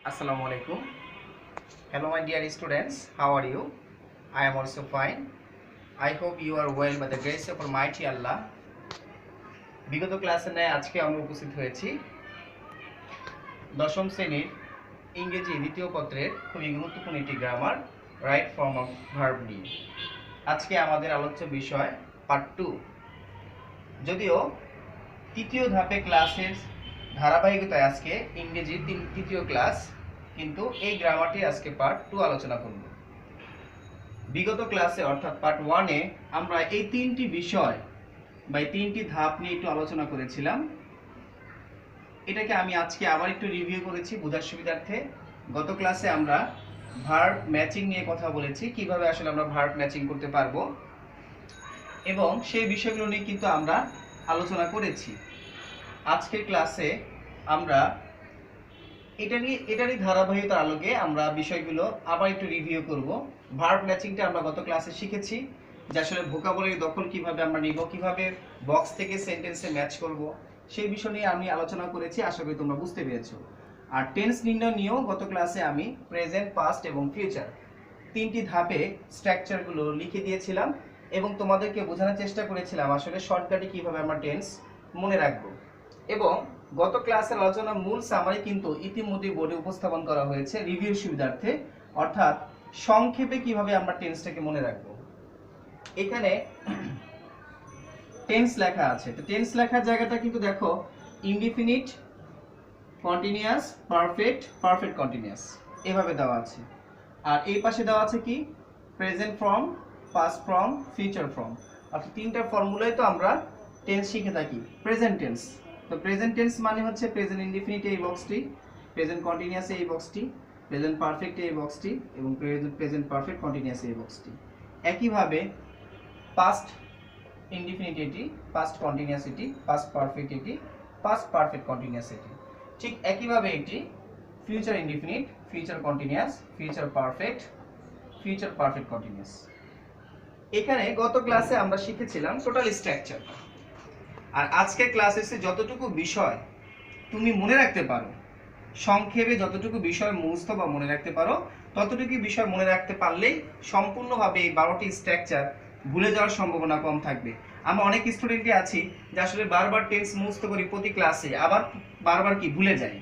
Assalamu alaikum. Hello, my dear students. How are you? I am also fine. I hope you are well by the grace of Almighty Allah. বিগত ক্লাসে নেয় আজকে আমরা উপস্থিত হয়েছি দশম শ্রেণীর ইংরেজি দ্বিতীয় পত্রের খুবই গুরুত্বপূর্ণ একটি grammar right form of verb নিয়ে। আজকে আমাদের আলোচ্য বিষয় পার্ট 2। যদিও তৃতীয় ধাপে ক্লাসের ধারাবাহিকতায় আজকে ইংরেজি তৃতীয় ক্লাস, কিন্তু এই গ্রামারটি আজকে পার্ট 2 আলোচনা করব। বিগত ক্লাসে অর্থাৎ পার্ট 1-এ আমরা এই তিনটি বিষয় বা এই তিনটি ধাপ নিয়ে একটু আলোচনা করেছিলাম। এটাকে আমি আজকে আবার একটু রিভিউ করেছি বোঝার সুবিধার্থে। গত ক্লাসে আমরা ভার্ব ম্যাচিং নিয়ে কথা বলেছি, কিভাবে আসলে আমরা ভার্ব ম্যাচিং করতে পারবো, এবং সেই বিষয়গুলো নিয়ে কিন্তু আমরা আলোচনা করেছি। আজকের ক্লাসে আমরা এটারই ধারাবাহিকতার আলোকে আমরা বিষয়গুলো আবার একটু রিভিউ করব। ভার্ব ম্যাচিংটা আমরা গত ক্লাসে শিখেছি যে আসলে ভোকাবুলারি দখল কিভাবে আমরা নিব, কিভাবে বক্স থেকে সেন্টেন্সে ম্যাচ করব, সেই বিষয় নিয়ে আমি আলোচনা করেছি। আশা করি তোমরা বুঝতে পেরেছো। আর টেন্স নির্ণয় নিয়েও গত ক্লাসে আমি প্রেজেন্ট, পাস্ট এবং ফিউচার তিনটি ধাপে স্ট্রাকচারগুলো লিখে দিয়েছিলাম এবং তোমাদেরকে বোঝানোর চেষ্টা করেছিলাম আসলে শর্টকাটে কিভাবে আমরা টেন্স মনে রাখবো। এবং গত ক্লাসের আলোচনার মূল সামারি কিন্তু ইতিমধ্যে বোর্ডে উপস্থাপন করা হয়েছে রিভিউ সুবিধার্থে, অর্থাৎ সংক্ষেপে কিভাবে আমরা টেন্সটাকে মনে রাখবো। এখানে টেন্স লেখা আছে, তো টেন্স লেখার জায়গাটা কিন্তু দেখো indefinite, continuous, perfect, perfect continuous এভাবে দেওয়া আছে। আর এই পাশে দেওয়া আছে কি present form, past form, future form, অর্থাৎ তিনটা ফর্মুলায় তো আমরা টেন্স শিখে থাকি। প্রেজেন্ট টেন্স, তো প্রেজেন্ট টেন্স মানে হচ্ছে প্রেজেন্ট ইনডিফিনিট এই বক্সটি, প্রেজেন্ট কন্টিনিউয়াস এই বক্সটি, প্রেজেন্ট পারফেক্ট এই বক্সটি এবং প্রেজেন্ট পারফেক্ট কন্টিনিউয়াস এই বক্সটি। একইভাবে পাস্ট ইনডিফিনিট এটি, পাস্ট কন্টিনিউয়াস এটি, পাস্ট পারফেক্ট এটি, পাস্ট পারফেক্ট কন্টিনিউয়াস এটি। ঠিক একইভাবে এটি future indefinite, future continuous, future perfect, future perfect continuous. এখানে গত ক্লাসে আমরা শিখেছিলাম টোটাল স্ট্রাকচার। আর আজকের ক্লাসে যতটুকু বিষয় তুমি মনে রাখতে পারো, সংক্ষেপে যতটুকু বিষয় মুখস্থ বা মনে রাখতে পারো, ততটুকু বিষয় মনে রাখতে পারলেই সম্পূর্ণভাবে এই 12টি স্ট্রাকচার ভুলে যাওয়ার সম্ভাবনা কম থাকবে। আমরা অনেক স্টুডেন্টই আছি যে আসলে বারবার টেন্স মুখস্থ করি প্রতি ক্লাসে, আবার বারবার কি ভুলে যাই।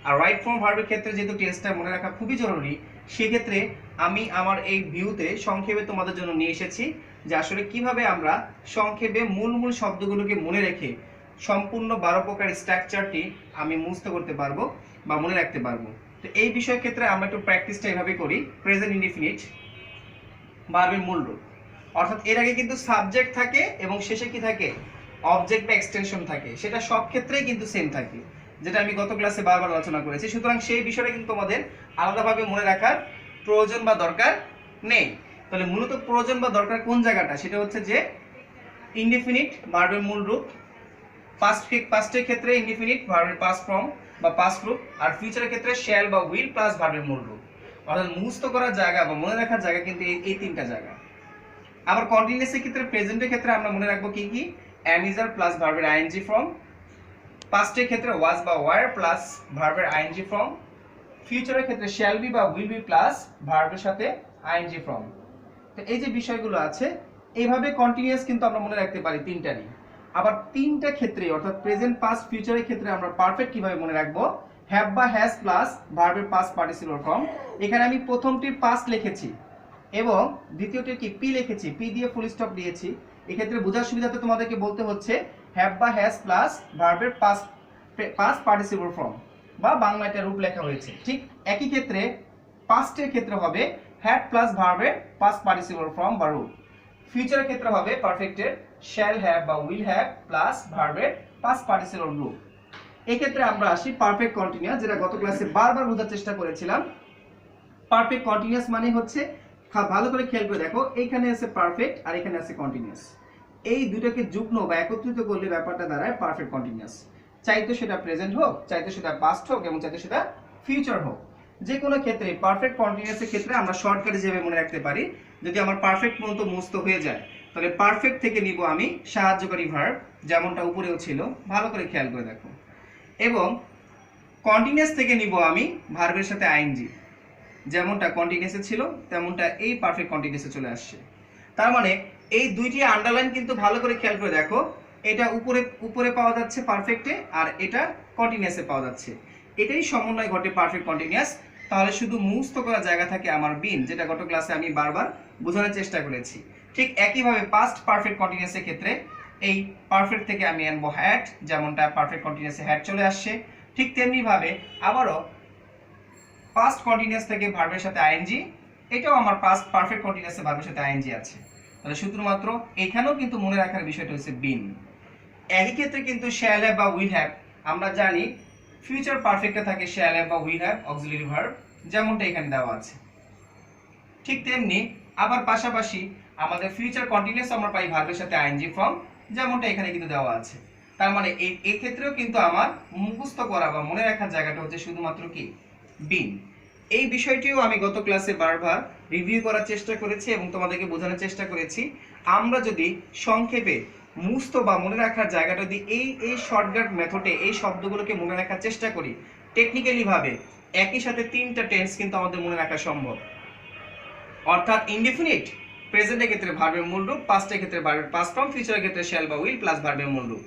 আর রাইট ফর্ম ভার্বের ক্ষেত্রে যেহেতু টেন্সটা মনে রাখা খুবই জরুরি, সেক্ষেত্রে আমি আমার এই ভিউতে সংক্ষেপে তোমাদের জন্য নিয়ে এসেছি যে আসলে কিভাবে আমরা সংক্ষেপে মূল মূল শব্দগুলোকে মনে রেখে সম্পূর্ণ 12 প্রকার স্ট্রাকচারটি আমি মুখস্থ করতে পারবো বা মনে রাখতে পারবো। তো এই বিষয়ের ক্ষেত্রে আমরা একটু প্র্যাকটিসটা এভাবে করি। প্রেজেন্ট ইনডিফিনিট ভার্বের মূল রূপ, অর্থাৎ এর আগে কিন্তু সাবজেক্ট থাকে এবং শেষে কি থাকে অবজেক্ট বা এক্সটেনশন থাকে, সেটা সব ক্ষেত্রেই কিন্তু সেম থাকে, যেটা আমি গত ক্লাসে বারবার আলোচনা করেছি। সুতরাং সেই বিষয়টা কিন্তু তোমাদের আলাদাভাবে মনে রাখার প্রয়োজন বা দরকার নেই। তাহলে মূলত প্রয়োজন বা দরকার কোন জায়গাটা, সেটা হচ্ছে যে ইনডিফিনিট ভার্বের মূল রূপ, পাস্টের ক্ষেত্রে ইনডিফিনিট ভার্বের পাস্ট ফর্ম বা পাস্ট রূপ, আর ফিউচারের ক্ষেত্রে শ্যাল বা উইল প্লাস ভার্বের মূল রূপ। অর্থাৎ মুখস্থ করার জায়গা বা মনে রাখার জায়গা কিন্তু এই তিনটা জায়গা। আবার কন্টিনিউয়াসের ক্ষেত্রে প্রেজেন্টের ক্ষেত্রে আমরা মনে রাখবো কি কি am is are প্লাস ভার্বের আইএনজি ফর্ম, পাস্টের ক্ষেত্রে ওয়াজ বা ওয়ার প্লাস ভার্বের আইএনজি ফর্ম, ফিউচারের ক্ষেত্রে শ্যাল বি বা উইল বি প্লাস ভার্বের সাথে আইএনজি ফর্ম। তো এই যে বিষয়গুলো আছে এইভাবে কন্টিনিউয়াস কিন্তু আমরা মনে রাখতে পারি তিনটারই। আবার তিনটা ক্ষেত্রে অর্থাৎ প্রেজেন্ট, পাস্ট, ফিউচারের ক্ষেত্রে আমরা পারফেক্ট কিভাবে মনে রাখবো, হ্যাভ বা হ্যাজ প্লাস ভার্বের পাস্ট পার্টিসিপল ফর্ম। এখানে আমি প্রথমটির পাস্ট লিখেছি এবং দ্বিতীয়টি কি পি লিখেছি, পি দিয়ে ফুল স্টপ দিয়েছি। এক্ষেত্রে বোঝার সুবিধাতে তোমাদেরকে বলতে হচ্ছে হ্যাভ বা হ্যাজ প্লাস ভার্বের পাস্ট পার্টিসিপল ফর্ম বা বাংলা একটা রূপ লেখা হয়েছে। ঠিক একই ক্ষেত্রে পাস্টের ক্ষেত্রে হবে হ্যাড প্লাস ভার্বের পাস্ট পার্টিসিপল ফর্ম বা রূপ। ফিউচারের ক্ষেত্রে হবে পারফেক্টের শ্যাল হ্যাভ বা উইল হ্যাভ প্লাস ভার্বের পাস্ট পার্টিসিপল রূপ। এক্ষেত্রে আমরা আসি পারফেক্ট কন্টিনিউয়াস, যেটা গত ক্লাসে বারবার বোঝার চেষ্টা করেছিলাম। পারফেক্ট কন্টিনিউয়াস মানে হচ্ছে, ভালো করে খেয়াল করে দেখো, এইখানে আছে পারফেক্ট আর এখানে আছে কন্টিনিউয়াস, এই দুটোকে যুগ্ম বা একত্রিত করলে ব্যাপারটা দাঁড়ায় পারফেক্ট কন্টিনিউয়াস। চাইতো সেটা প্রেজেন্ট হোক, চাইতো সেটা পাস্ট হোক এবং চাইতো সেটা ফিউচার হোক, যে কোনো ক্ষেত্রে পারফেক্ট কন্টিনিউয়াসের ক্ষেত্রে আমরা শর্টকাটে যেভাবে মনে রাখতে পারি, যদি আমার পারফেক্ট পর্যন্ত মুখস্থ হয়ে যায় তাহলে পারফেক্ট থেকে নিব আমি সাহায্যকারী ভার্ব, যেমনটা উপরেও ছিল, ভালো করে খেয়াল করে দেখো। এবং কন্টিনিউয়াস থেকে নিব আমি ভার্বের সাথে আইএনজি, যেমনটা কন্টিনিউয়াসে ছিল তেমনটা এই পারফেক্ট কন্টিনিউয়াসে চলে আসছে। তার মানে এই দুইটি আন্ডারলাইন কিন্তু ভালো করে খেয়াল করে দেখো, এটা উপরে উপরে পাওয়া যাচ্ছে পারফেক্টে, আর এটা কন্টিনিউয়াসে পাওয়া যাচ্ছে। এটাই সমন্বয় ঘটে পারফেক্ট কন্টিনিউয়াস। তাহলে শুধু মুখস্থ করা জায়গা থাকে আমার বিন, যেটা গত ক্লাসে আমি বারবার বোঝানোর চেষ্টা করেছি। ঠিক একইভাবে পাস্ট পারফেক্ট কন্টিনিউয়াসের ক্ষেত্রে এই পারফেক্ট থেকে আমি আনবো হ্যাড, যেমনটা পারফেক্ট কন্টিনিউয়াসে হ্যাড চলে আসছে। ঠিক তেমনি ভাবে আবারও পাস্ট কন্টিনিউয়াস থেকে ভার্বের সাথে আইএনজি, এটাও আমার পাস্ট পারফেক্ট কন্টিনিউয়াসে ভার্বের সাথে আইএনজি আছে। তাহলে শুধুমাত্র এখানেও কিন্তু মনে রাখার বিষয়টা হচ্ছে বিন। একই ক্ষেত্রে কিন্তু শ্যাল হ্যাভ বা উইল হ্যাভ, আমরা জানি ফিউচার পারফেক্টে থাকে শ্যাল হ্যাভ বা উইল হ্যাভ অক্সিলারি ভার্ব, যেমনটা এখানে দেওয়া আছে। ঠিক তেমনি আবার পাশাপাশি আমাদের ফিউচার কন্টিনিউয়াস আমরা পাই ভার্বের সাথে আইএনজি ফর্ম, যেমনটা এখানে কিন্তু দেওয়া আছে। তার মানে এই ক্ষেত্রেও কিন্তু আমার মুখস্থ করা বা মনে রাখার জায়গাটা হচ্ছে শুধুমাত্র কি বিন। এই বিষয়টিও আমি গত ক্লাসে বারবার রিভিউ করার চেষ্টা করেছি এবং তোমাদেরকে বোঝানোর চেষ্টা করেছি। আমরা যদি সংক্ষেপে মুখস্থ বা মনে রাখার জায়গাটা যদি এই শর্টকাট মেথডে এই শব্দগুলোকে মনে রাখার চেষ্টা করি, টেকনিক্যালি ভাবে একই সাথে তিনটা টেন্স কিন্তু আমাদের মনে রাখা সম্ভব। অর্থাৎ ইনডিফিনিট প্রেজেন্টের ক্ষেত্রে ভার্বের মূল রূপ, পাস্টের ক্ষেত্রে ভার্বের পাস্ট ফর্ম, ফিউচারের ক্ষেত্রে শ্যাল বা উইল প্লাস ভার্বের মূল রূপ।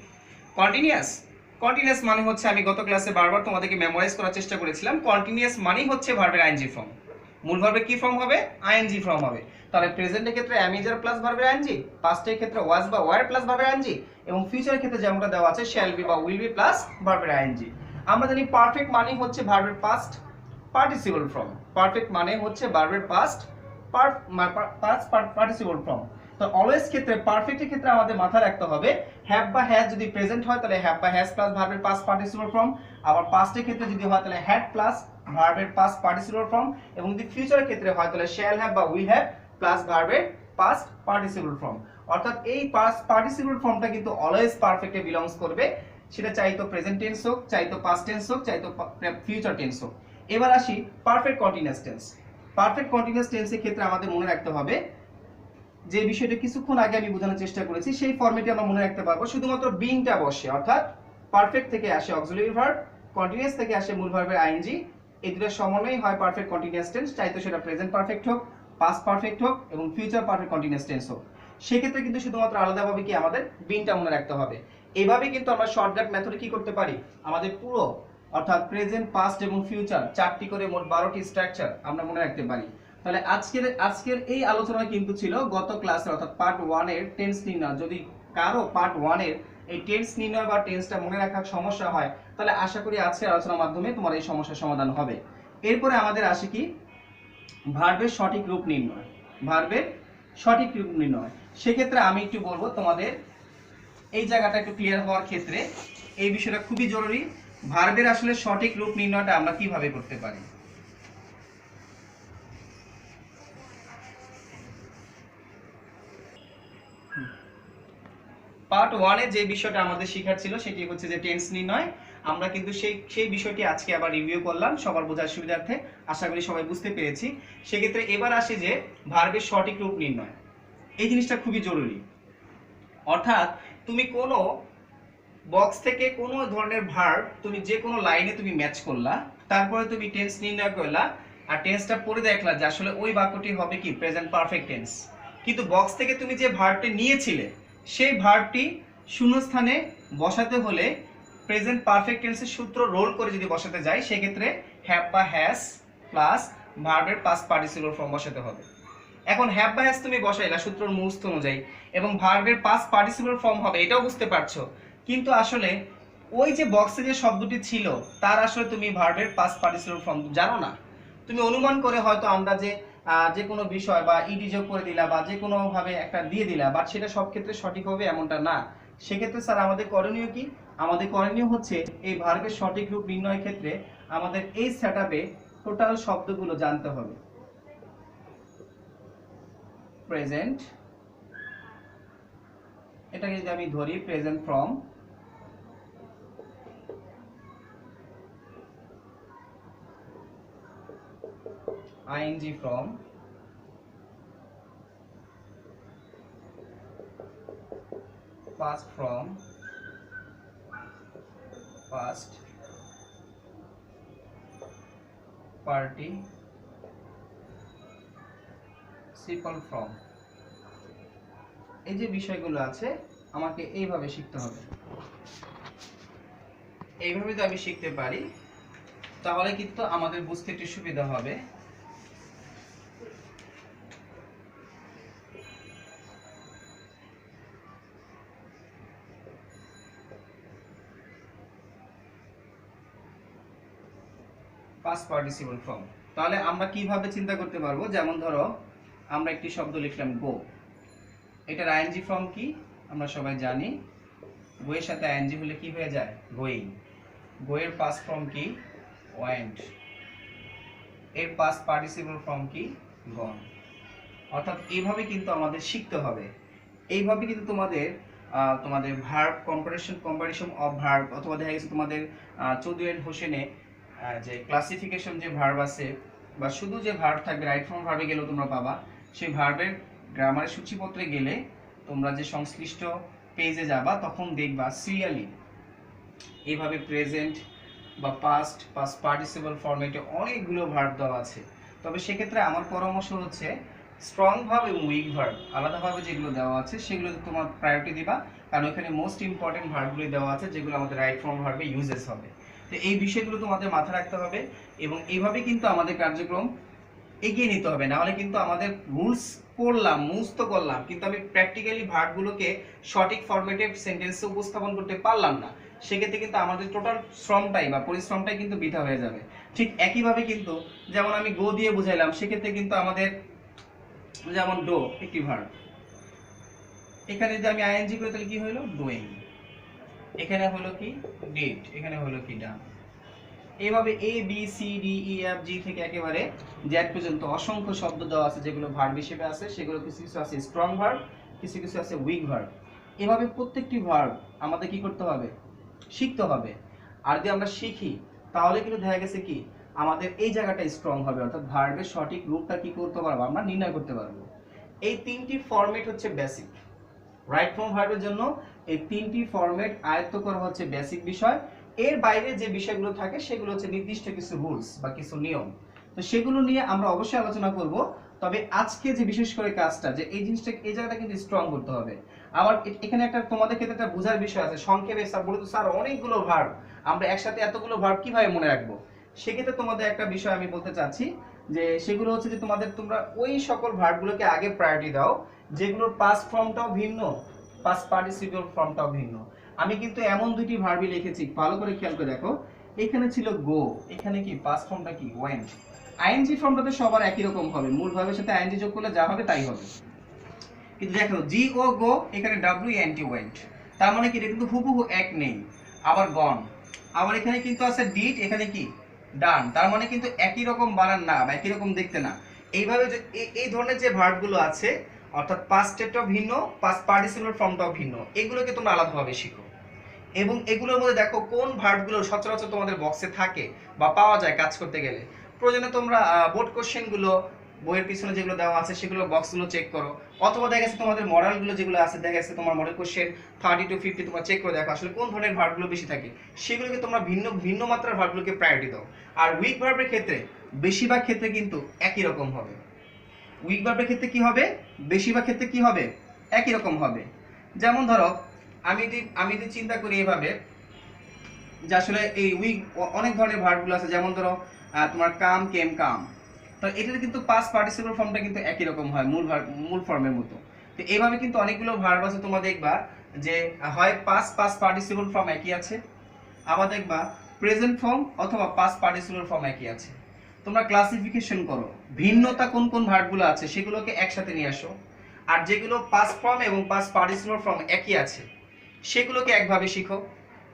কন্টিনিউয়াস মানে হচ্ছে, আমি গত ক্লাসে বারবার তোমাদেরকে মেমোরাইজ করার চেষ্টা করেছিলাম, কন্টিনিউয়াস মানেই হচ্ছে ভার্বের আইএনজি ফর্ম। মূল ভার্বের কি ফর্ম হবে? আইএনজি ফর্ম হবে। তাহলে প্রেজেন্টের ক্ষেত্রে am is প্লাস ভার্বের আইএনজি, পাস্টের ক্ষেত্রে was বা were প্লাস ভার্বের আইএনজি, এবং ফিউচারের ক্ষেত্রে যেমনটা দেওয়া আছে shall be বা will be প্লাস ভার্বের আইএনজি। আমরা জানি পারফেক্ট মানে হচ্ছে ভার্বের পাস্ট পার্টিসিপল ফর্ম। পারফেক্ট মানে হচ্ছে ভার্বের পাস্ট পার্টিসিপল ফর্ম। তো অলওয়েজ ক্ষেত্রে পারফেক্টের ক্ষেত্রে আমাদের মাথায় রাখতে হবে হ্যাভ বা হ্যাজ যদি প্রেজেন্ট হয় তাহলে হ্যাভ বা হ্যাজ প্লাস ভার্বের পাস্ট পার্টিসিপল ফর্ম, আবার পাস্টের ক্ষেত্রে যদি হয় তাহলে হ্যাড প্লাস ভার্বের পাস্ট পার্টিসিপল ফর্ম, এবং যদি ফিউচারের ক্ষেত্রে হয় তাহলে শ্যাল হ্যাভ বা উইল হ্যাভ প্লাস ভার্বের পাস্ট পার্টিসিপল ফর্ম। অর্থাৎ এই পাস্ট পার্টিসিপল ফর্মটা কিন্তু অলওয়েজ পারফেক্টে বিলংস করবে, সেটা চাইতো প্রেজেন্ট টেন্স হোক, চাইতো পাস্ট টেন্স হোক, চাইতো ফিউচার টেন্স হোক। এবার আসি perfect continuous tense. Perfect continuous টেন্সের ক্ষেত্রে আমাদের মনে রাখতে হবে যে বিষয়টা কিছুক্ষণ আগে আমি বোঝানোর চেষ্টা করেছি, সেই ফরম্যাটে আমরা মনে রাখতে পারবো। শুধুমাত্র বিংটা বসে, অর্থাৎ পারফেক্ট থেকে আসে অক্সিলারি ভার্ব, কন্টিনিউয়াস থেকে আসে মূল ভার্বের আইএনজি, এই দুটোর সমন্বয় হয় পারফেক্ট কন্টিনিউয়াস টেন্স, চাইতো সেটা প্রেজেন্ট পারফেক্ট হোক, পাস্ট পারফেক্ট হোক, এবং ফিউচার পারফেক্ট কন্টিনিউয়াস টেন্স হোক। সেক্ষেত্রে কিন্তু শুধুমাত্র আলাদাভাবে কি আমাদের বিংটা মনে রাখতে হবে। এভাবে কিন্তু আমরা শর্টকাট মেথডে কি করতে পারি, আমাদের পুরো অর্থাৎ প্রেজেন্ট, পাস্ট এবং ফিউচার চারটি করে মোট 12টি স্ট্রাকচার আমরা মনে রাখতে পারি। তাহলে আজকের এই আলোচনা কিন্তু ছিল গত ক্লাসে অর্থাৎ পার্ট 1 এর টেন্স নির্ণয়। যদি কারো পার্ট 1 এর এই টেন্স নির্ণয় বা টেন্সটা মনে রাখার সমস্যা হয়, তাহলে আশা করি আজকের আলোচনার মাধ্যমে তোমার এই সমস্যার সমাধান হবে। এরপরে আমাদের আসে কি ভার্বের সঠিক রূপ নির্ণয়। ভার্বের সঠিক রূপ নির্ণয়, সেক্ষেত্রে আমি একটু বলবো তোমাদের এই জায়গাটা একটু ক্লিয়ার হওয়ার ক্ষেত্রে এই বিষয়টা খুবই জরুরি। ভার্বের আসলে সঠিক রূপ নির্ণয়টা আমরা কিভাবে করতে পারি। পার্ট 1 এ যে বিষয়টা আমাদের শেখার ছিল সেটি হচ্ছে যে টেন্স নির্ণয়। আমরা কিন্তু সেই বিষয়টি আজকে আবার রিভিউ করলাম সবার বোঝার সুবিধার্থে, আশা করি সবাই বুঝতে পেরেছি। সেক্ষেত্রে এবার আসি যে ভার্বের সঠিক রূপ নির্ণয়। এই জিনিসটা খুবই জরুরি। অর্থাৎ তুমি কোনো বক্স থেকে কোনো ধরনের ভার্ব তুমি যে কোনো লাইনে তুমি ম্যাচ করলা, তারপরে তুমি টেন্স নির্ণয় করলা, আর টেন্সটা পড়ে দেখলা যে আসলে ওই বাক্যটি হবে কি প্রেজেন্ট পারফেক্ট টেন্স। কিন্তু বক্স থেকে তুমি যে ভার্বটি নিয়েছিলে সেই ভার্বটি শূন্যস্থানে বসাতে হলে প্রেজেন্ট পারফেক্ট টেন্সের সূত্র রোল করে যদি বসাতে যাই, সেক্ষেত্রে হ্যাভ বা হ্যাজ প্লাস ভার্বের পাস্ট পার্টিসিপল ফর্ম বসাতে হবে। এখন হ্যাভ বা হ্যাজ তুমি বসাইলা সূত্রের মুখস্থ অনুযায়ী, এবং ভার্বের পাস্ট পার্টিসিপল ফর্ম হবে, এটাও বুঝতে পারছো। কিন্তু আসলে ওই যে বক্সে যে শব্দটি ছিল তার আসলে তুমি ভার্বের পাস্ট পার্টিসিপল ফর্ম জানো না। তুমি অনুমান করে হয়তো আমরা যে কোনো বিষয় বা ইডি যোগ করে দিলা বা যে কোনো ভাবে একটা দিয়ে দিলা, বাট সেটা সব ক্ষেত্রে সঠিক হবে এমনটা না। সেক্ষেত্রে স্যার আমাদের করণীয় কি? আমাদের করণীয় হচ্ছে এই ভার্বের সঠিক রূপ নির্ণয়ের ক্ষেত্রে আমাদের এই সেটআপে টোটাল শব্দগুলো জানতে হবে। প্রেজেন্ট, এটাকে যদি আমি ধরি present form, ing from, past from, past, participle form, এই যে বিষয়গুলো আছে আমাকে এইভাবে শিখতে হবে। এইভাবে যদি আমি শিখতে পারি তাহলে কিন্তু আমাদের বুঝতে একটু সুবিধা হবে। পাস্ট পার্টিসিপল ফর্ম, তাহলে আমরা কিভাবে চিন্তা করতে পারবো, যেমন ধরো আমরা একটি শব্দ লিখলাম গো, এটার আইএনজি ফর্ম কি আমরা সবাই জানি, গো এর সাথে আইএনজি হলে কি হয়ে যায়, গোয়িং। গো এর পাস্ট ফর্ম কি, ওয়েন্ট। এর পাস্ট পার্টিসিপল ফর্ম কি, গন। অর্থাৎ এইভাবে কিন্তু আমাদের শিখতে হবে। এইভাবে কিন্তু তোমাদের তোমাদের ভার্ব কম্পারিশন অফ ভার্ব, অথবা দেখা গেছে তোমাদের চৌধুরী হোসেনে যে ক্লাসিফিকেশন যে ভার্ব আছে বা শুধু যে ভার্ব থাকবে রাইট ফর্ম ভার্বে গেলেও তোমরা পাবা, সেই ভার্বের গ্রামারের সূচিপত্রে গেলে তোমরা যে সংশ্লিষ্ট পেজে যাবা তখন দেখবা সিরিয়ালি এইভাবে প্রেজেন্ট বা পাস্ট পার্টিসিপল ফরম্যাটে অনেকগুলো ভার্ব দেওয়া আছে। তবে সেক্ষেত্রে আমার পরামর্শ হচ্ছে স্ট্রং ভার্ব এবং উইক ভার্ব আলাদাভাবে যেগুলো দেওয়া আছে সেগুলোতে তোমার প্রায়োরিটি দিবা, কারণ এখানে মোস্ট ইম্পর্টেন্ট ভার্বগুলি দেওয়া আছে যেগুলো আমাদের রাইট ফর্ম ভার্বে ইউজেস হবে। তো এই বিষয়গুলো তোমাদের মাথায় রাখতে হবে এবং এইভাবে কিন্তু আমাদের কার্যক্রম এগিয়ে নিতে হবে। না হলে কিন্তু আমাদের রুলস পড়লাম, মুখস্থ করলাম, কিন্তু আমি প্র্যাকটিক্যালি ভার্বগুলোকে সঠিক ফরম্যাটে সেন্টেন্সে উপস্থাপন করতে পারলাম না, সেক্ষেত্রে কিন্তু আমাদের টোটাল শ্রমটাই বা পরিশ্রমটাই কিন্তু বৃথা হয়ে যাবে। ঠিক একইভাবে কিন্তু যেমন আমি গো দিয়ে বুঝাইলাম, সেক্ষেত্রে কিন্তু আমাদের যেমন ডো একটি ভার্ব, এখানে যদি আমি আইএনজি করি তাহলে কি হলো, ডুইং। এখানে হলো কি, ডিড। এখানে হলো কি, ডান। এইভাবে A B C D E F G থেকে একেবারে জেড পর্যন্ত অসংখ্য শব্দ দেওয়া আছে যেগুলো ভার্ব হিসেবে আছে, সেগুলো কিছু কিছু আছে স্ট্রং ভার্ব, কিছু কিছু আছে উইক ভার্ব। এভাবে প্রত্যেকটি ভার্ব আমাদের কি করতে হবে, শিখতে হবে। আর যদি আমরা শিখি তাহলে কিন্তু দেখা গেছে কি আমাদের এই জায়গাটা স্ট্রং হবে, অর্থাৎ ভার্বের সঠিক রূপটা কি করতে পারবো, আমরা নির্ণয় করতে পারবো। এই তিনটি ফরম্যাট হচ্ছে বেসিক। রাইট ফর্ম ভার্বের জন্য এই তিনটি ফরম্যাট আয়ত্ত করা হচ্ছে বেসিক বিষয়। এর বাইরে যে বিষয়গুলো থাকে সেগুলো হচ্ছে নির্দিষ্ট কিছু রুলস বা কিছু নিয়ম। তো সেগুলো নিয়ে আমরা অবশ্যই আলোচনা করব। তবে আজকে যে বিশেষ করে কাজটা, যে এই জিনিসটা এই জায়গাটা কিন্তু স্ট্রং করতে হবে। আবার এখানে একটা তোমাদের ক্ষেত্রে একটা বোঝার বিষয় আছে, সংক্ষেপে স্যার বলে তো স্যার অনেকগুলো ভার্ব, আমরা একসাথে এতগুলো ভার্ব কিভাবে মনে রাখবো। সেক্ষেত্রে তোমাদের একটা বিষয় আমি বলতে চাচ্ছি, যে সেগুলো হচ্ছে যে তোমরা ওই সকল ভার্বগুলোকে আগে প্রায়োরিটি দাও যেগুলোর পাস্ট ফর্মটাও ভিন্ন, পাস্ট পার্টিসিপল ফর্মটাও ভিন্ন। আমি কিন্তু এমন দুটি ভার্বই লিখেছি, ভালো করে খেয়াল করে দেখো। এখানে ছিল গো, এখানে কি পাস্ট ফর্মটা কি, ওয়েন্ট। আইএনজি ফর্মটাতে সবার একই রকম হবে, মূল ভার্বের সাথে আইএনজি যোগ করলে যা হবে তাই হবে। কিন্তু দেখো জি ও গো, এখানে ডাব্লিউ এনটি ওয়েন্ট, তার মানে কি এটা কিন্তু হুবহু এক নেই। আবার গন, আবার এখানে কিন্তু আছে ডিড, এখানে কি ডান, তার মানে কিন্তু একই রকম বানান না বা একই রকম দেখতে না। এইভাবে যে এই ধরনের যে ভার্বগুলো আছে, অর্থাৎ পাস্ট স্টেটটাও ভিন্ন, পাস্ট পার্টিসিপল ফর্মটাও ভিন্ন, এগুলোকে তোমরা আলাদাভাবে শিখো। এবং এগুলোর মধ্যে দেখো কোন ভার্বগুলো সচরাচর তোমাদের বক্সে থাকে বা পাওয়া যায় কাজ করতে গেলে। প্রয়োজনে তোমরা বোর্ড কোশ্চেনগুলো বইয়ের পিছনে যেগুলো দেওয়া আছে সেগুলো বক্সগুলো চেক করো, অথবা দেখা গেছে তোমাদের মডেলগুলো যেগুলো আছে, দেখা গেছে তোমার মডেল কোশ্চেন 30 to 50 তোমরা চেক করে দেখো আসলে কোন ধরনের ভার্বগুলো বেশি থাকে, সেগুলোকে তোমরা ভিন্ন ভিন্ন মাত্রার ভার্বগুলোকে প্রায়োরিটি দাও। আর উইক ভার্বের ক্ষেত্রে বেশিরভাগ ক্ষেত্রে কিন্তু একই রকম হবে। উইক ভার্বের ক্ষেত্রে কি হবে, বেশিরভাগ ক্ষেত্রে কি হবে, একই রকম হবে। যেমন ধরো আমি যদি চিন্তা করি এভাবে, যে আসলে এই উইক অনেক ধরনের ভার্বগুলো আছে, যেমন ধরো তোমার কাম কেম কাম, তো এটার কিন্তু পাস্ট পার্টিসিপল ফর্মটা কিন্তু একই রকম হয় মূল ফর্মের মতো। তো এইভাবে কিন্তু অনেকগুলো ভার্ব আছে তোমরা দেখবা যে হয় পাস্ট পার্টিসিপল ফর্ম একই আছে, আবার দেখবা প্রেজেন্ট ফর্ম অথবা পাস্ট পার্টিসিপল ফর্ম একই আছে। তোমরা ক্লাসিফিকেশন করো ভিন্নতা কোন কোন ভার্বগুলো আছে সেগুলোকে একসাথে নিয়ে আসো, আর যেগুলো পাস্ট ফর্ম এবং পাস্ট পার্টিসিপল ফর্ম একই আছে সেগুলোকে একভাবে শিখো,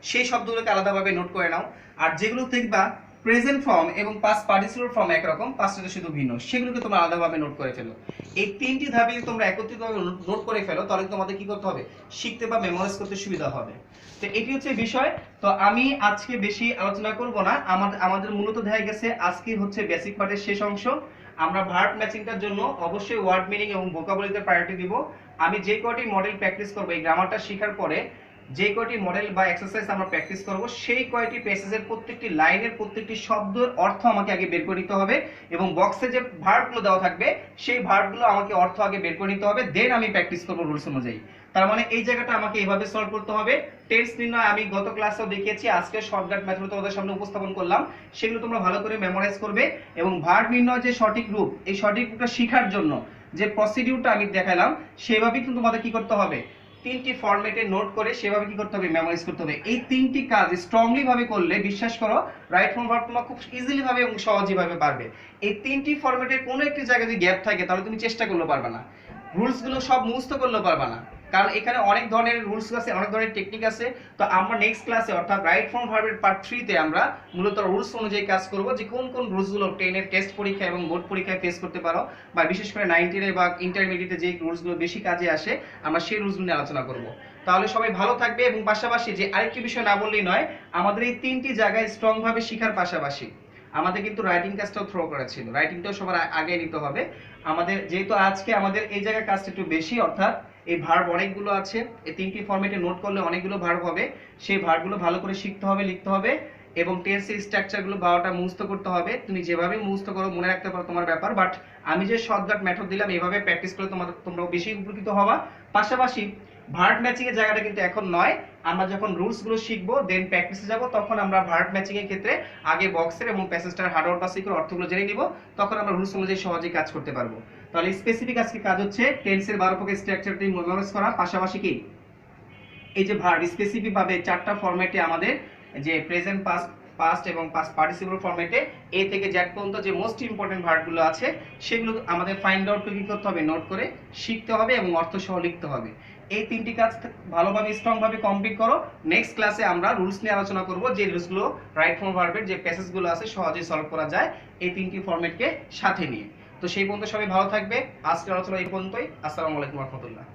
সেই শব্দগুলোকে আলাদাভাবে নোট করে নাও। আর যেগুলো দেখবা প্রেজেন্ট ফর্ম এবং পাস্ট পার্টিসিপল ফর্ম একরকম, পাস্টটা শুধু ভিন্ন, সেগুলোকে তোমরা আলাদাভাবে নোট করে ফেলো। এই তিনটি ধাপে যদি তোমরা একত্রিতভাবে নোট করে ফেলো তাহলে তোমাদের কি করতে হবে, শিখতে বা মেমোরাইজ করতে সুবিধা হবে। তো এটি হচ্ছে বিষয়। তো আমি আজকে বেশি আলোচনা করব না, আমাদের মূলত দেখা গেছে আজকে হচ্ছে বেসিক পার্টের শেষ অংশ। আমরা ভার্ব ম্যাচিংটার জন্য অবশ্যই ওয়ার্ড মিনিং এবং ভোকাবুলারিতে প্রায়োরিটি দিব। আমি যে কয়টি মডেল প্র্যাকটিস করব এই গ্রামারটা শেখার পরে যে কয়টি মডেল বা এক্সারসাইজ আমরা প্র্যাকটিস করব সেই কয়টি প্যাসেজের প্রত্যেকটি লাইনের প্রত্যেকটি শব্দের অর্থ আমাকে আগে বের করে নিতে হবে, এবং বক্সে যে ভার্বগুলো দেওয়া থাকবে সেই ভার্বগুলো আমাকে অর্থ আগে বের করে নিতে হবে, দেন আমি প্র্যাকটিস করব রুলস অনুযায়ী। তার মানে এই জায়গাটা আমাকে এইভাবে সলভ করতে হবে। টেন্স নির্ণয় আমি গত ক্লাসেও দেখিয়েছি, আজকে শর্টকাট মেথড তোমাদের সামনে উপস্থাপন করলাম, সেগুলো তোমরা ভালো করে মেমোরাইজ করবে। এবং ভার্ব নির্ণয় যে সঠিক রূপ, এই সঠিক রূপটা শেখার জন্য যে প্রসিডিউরটা আমি দেখালাম সেভাবেই কিন্তু তোমাদের কি করতে হবে, তিনটি ফরম্যাটে নোট করে সেভাবে কি করতে হবে, মেমোরাইজ করতে হবে। এই তিনটি কাজ স্ট্রংলি ভাবে করলে বিশ্বাস করো রাইট ফর্ম ভার্ব তোমরা খুব ইজিলি ভাবে এবং সহজই ভাবে পারবে। এই তিনটি ফরম্যাটের কোনো একটি জায়গায় যদি গ্যাপ থাকে তাহলে তুমি চেষ্টা করলেও পারবে না, রুলস গুলো সব মুখস্থ করলেও পারবে না, কারণ এখানে অনেক ধরনের রুলস আছে, অনেক ধরনের টেকনিক আছে। তো আমরা নেক্সট ক্লাসে অর্থাৎ রাইট ফর্ম ভার্বের পার্ট 3 তে আমরা মূলত রুলস অনুযায়ী কাজ করব, যে কোন কোন রুলস গুলো 10 এর টেস্ট পরীক্ষা এবং বোর্ড পরীক্ষায় ফেস করতে পারো, বা বিশেষ করে 19 এ বা ইন্টারমিডিয়েটে যে রুলস গুলো বেশি কাজে আসে আমরা সেই রুলস গুলো নিয়ে আলোচনা করব। তাহলে সবাই ভালো থাকবে। এবং পাশাপাশি যে আরেকটি বিষয় না বললেই নয়, আমাদের এই তিনটি জায়গায় স্ট্রং ভাবে শেখার পাশাপাশি আমাদের কিন্তু রাইটিং কাজটাও থ্রো করা ছিল, রাইটিংটাও সবার আগে নিতে হবে আমাদের। যেহেতু আজকে আমাদের এই জায়গায় কাজটা একটু বেশি, অর্থাৎ এই ভার্ব অনেকগুলো আছে, এই তিনটি ফরম্যাটে নোট করলে অনেকগুলো ভার্ব হবে, সেই ভার্বগুলো ভালো করে শিখতে হবে, লিখতে হবে, এবং টেন্সের স্ট্রাকচারগুলো বারোটা মুখস্থ করতে হবে। তুমি যেভাবে মুখস্থ করো মনে রাখতে পারো তোমার ব্যাপার, বাট আমি যে শর্টকাট মেথড দিলাম এভাবে প্র্যাকটিস করে তোমরা বেশি উপকৃত হবা। পাশাপাশি ভার্ব ম্যাচিং এর জায়গাটা কিন্তু এখন নয়, আমরা যখন রুলস গুলো শিখবো দেন প্র্যাকটিসে যাব, তখন আমরা ভার্ব ম্যাচিং এর ক্ষেত্রে আগে বক্সের এবং প্যাসেজটার হার্ডওয়ার্ক বা সিকিউর অর্থগুলো জেনে নিব, তখন আমরা রুলস অনুযায়ী সহজেই কাজ করতে পারবো। তাহলে স্পেসিফিক আজকে কাজ হচ্ছে টেন্সের 12 প্রকার স্ট্রাকচারটি মেমোরাইজ করা, পাশাপাশি কি এই যে ভার্ব স্পেসিফিক ভাবে চারটা ফরম্যাটে আমাদের যে প্রেজেন্ট পাস্ট এবং পাস্ট পার্টিসিপল ফরম্যাটে এ থেকে জেড পর্যন্ত যে মোস্ট ইম্পর্টেন্ট ভার্বগুলো আছে সেগুলো আমাদের ফাইন্ড আউট করে কি করতে হবে, নোট করে শিখতে হবে এবং অর্থ সহ লিখতে হবে। এই তিনটি কাজ ভালোভাবে স্ট্রং ভাবে কমপ্লিট করো। নেক্সট ক্লাসে আমরা রুলস নিয়ে আলোচনা করব, যে রুলসগুলো রাইট ফর্ম ভার্বের যে প্যাসেজগুলো আছে সহজেই সলভ করা যায় এই তিনটি ফরম্যাটকে সাথে নিয়ে। তো সেই পর্যন্ত সবাই ভালো থাকবে। আজকের আলোচনা এই পর্যন্তই। আসসালামু আলাইকুম ওয়া রাহমাতুল্লাহ।